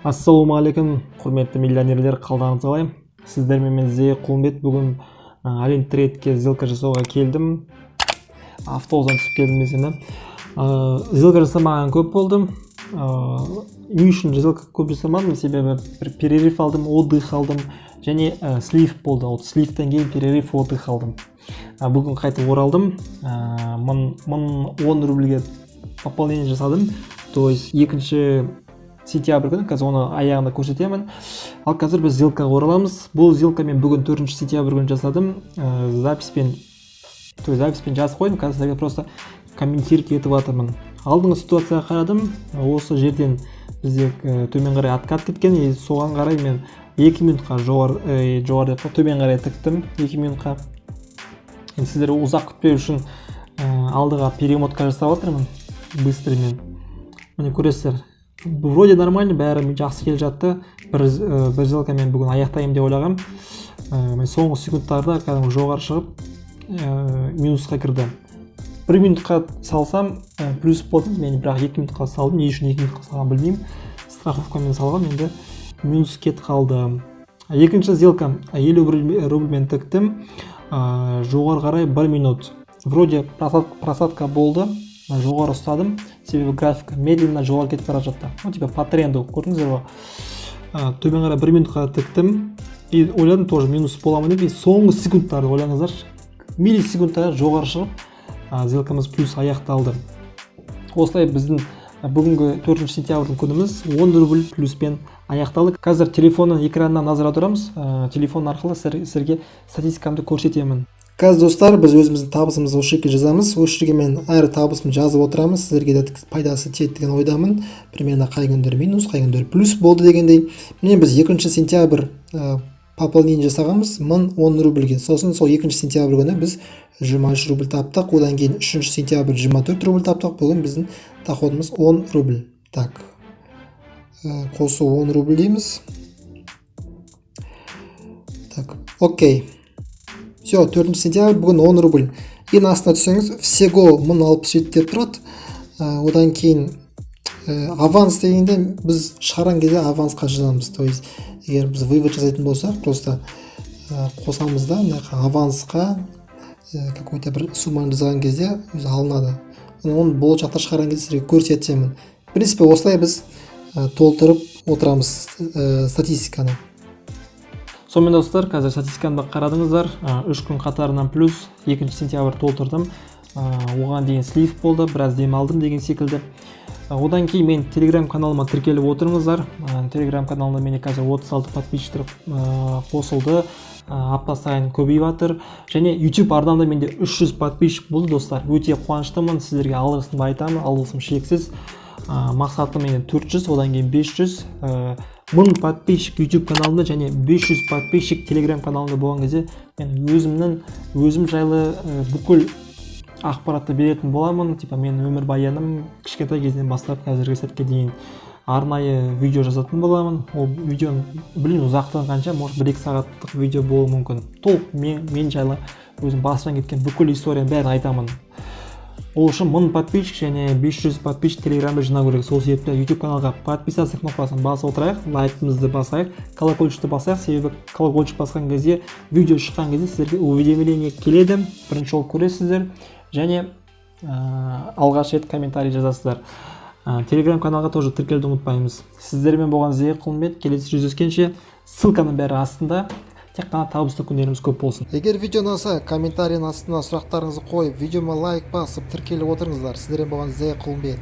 Ассалаумағалейкум, құрметті миллионерлер, қалдарыңыз қалай? Сіздермен мен Thekulumbet. Бүгін Олимп трейдке сделка жасауға келдім. Автобустан түсіп келдім десем. Сделка жасамаған көп болдым. Не үшін сделка көп жасамадым? Себебі перерыв алдым, отдых алдым, және слив болды. Сливтан кейін перерыв, отдых алдым. Бүгін қайтып оралдым. 1010 рубльге пополнение жасадым. То есть 2 сентябрь күні, қазір оны аяғында көрсетемін. Ал қазір біз сделкаға ораламыз. Бұл сделка мен бүгін 4 сентябрь күні жасадым. Записпен жазып қойдым. Қазір сіздерге просто комментировать етіп жатырмын. Алдыңғы ситуацияға қарадым. Осы жерден бізде төмен қарай откат кеткен. Соған қарай мен 2 минутқа жоғары төмен қарай тіктім. 2 минутқа. Сіздер ұзақ күтпеу үшін алдыға перемотка жасап жатырмын. Быстрыймен. Міне көресіздер. Вроде нормально, бәрі жақсы келе жатты. Бір сделка мен бүгін аяқтаймын деп ойлағам. Мен соңғы секундтарда кәдімгі жоғары шығып минусқа кірді. 1 минутқа салсам плюс болды. Мен бірақ 2 минутқа салдым. Не үшін 2 минутқа салған білмеймін. Страховкамен салған, енді минус кет қалды. Екінші сделка 50 рубльмен тіктім. Жоғары қарай 1 минут. Вроде просадка болды. Жоғары ұстадым, себебі графика медленно жоғары кетіп бара жатты. Типа по тренду, көрдіңіздер ғой. Төмен қарай 1 минутқа тіктім. И ойладым тоже минус боламын деп. Соңғы секундтарды ойлаңыздар. Миллисекундтар жоғары шығып, сделкамыз плюс аяқталды. Осылай біздің бүгінгі 4 сентябрьдің күніміз 10 рубль плюспен аяқталды. Қазір телефонның экранына назар аударамыз. Телефон арқылы сіздерге статистикамды көрсетемін. Қазір достар, біз өзіміздің табысымызды осы жерге жазамыз. Осы жерге мен әр табысымды жазып отырамыз. Сіздерге де пайдасы тиеді деген ойдамын. Примерно қай күндер минус, қай күндер плюс болды дегендей. Міне біз 2 сентябрь пополнение жасағанбыз 1010 рубльге. Сосын сол 2 сентябрь күні біз 23 рубль таптық. Одан кейін 3 сентябрь 24 рубль таптық. Бүгін біздің доходымыз 10 рубль. Так. Қосу 10 рубль дейміз. Так, окей. Все, 4 сентябрь, бүгін 10 рубль. Ең астына түсіңіз, всего 1067 деп тұрады. Одан кейін аванс дегенде біз шығарған кезде авансқа жазамыз. То есть, егер біз вывод жасайтын болсақ, просто қосамыз да, авансқа какой-то бір сумманы жазған кезде алынады. Оны болашақта шығарған кезде сіздерге көрсетемін. В принципе, осылай біз толтырып отырамыз статистиканы. Сонымен достар, қазір статистикамды қарадыңыздар. 3 күн қатарынан плюс 2 сентябрь толтырдым. Оған дейін слив болды, біраз демалдым деген секілді. Одан кейін мен Телеграм каналыма тіркеліп отырыңыздар. Телеграм каналында менде қазір 36 подписчиктер қосылды. Апта сайын көбейіп жатыр. Және YouTube арнамда менде 300 подписчик болды достар. Өте қуаныштымын. Сіздерге алғысымды айтамын. Алғысым шексіз. Мақсатым менде 400, одан кейін 500. 1000 подписчик YouTube каналында және 500 подписчик Телеграм каналында болған кезде мен өзім жайлы бүкіл ақпаратты беретін боламын. Типа мен өмір баяным кішкентай кезден бастап қазіргі сәтке дейін арнайы видео жазатын боламын. Ол видеоны білмеймін ұзақтығы қанша, может 1-2 сағаттық видео болуы мүмкін. Толық мен жайлы өзім басынан кеткен бүкіл историяны бәрін айтамын. Ол үшін 1000 подписчик және 500 подписчик Телеграмда жинау керек. Сол себепті YouTube каналға подписаться кнопкасын басып отырайық, лайкымызды басайық, колокольчикті басайық. Себебі колокольчик басқан кезде, видео шыққан кезде сіздерге уведомление келеді. Бірінші болып көресіздер және алғаш рет комментарий жазасыздар. Телеграм каналға тоже тіркелуді ұмытпаймыз. Сіздермен болған Thekulumbet, келесі жүздескенше ссылканың бәрі астында. Тек қана табысты күндеріміз көп болсын. Егер видео ұнаса, комментарийдің астына сұрақтарыңызды қойып, видеома лайк басып, тіркеліп отырыңыздар. Сіздермен болған Thekulumbet.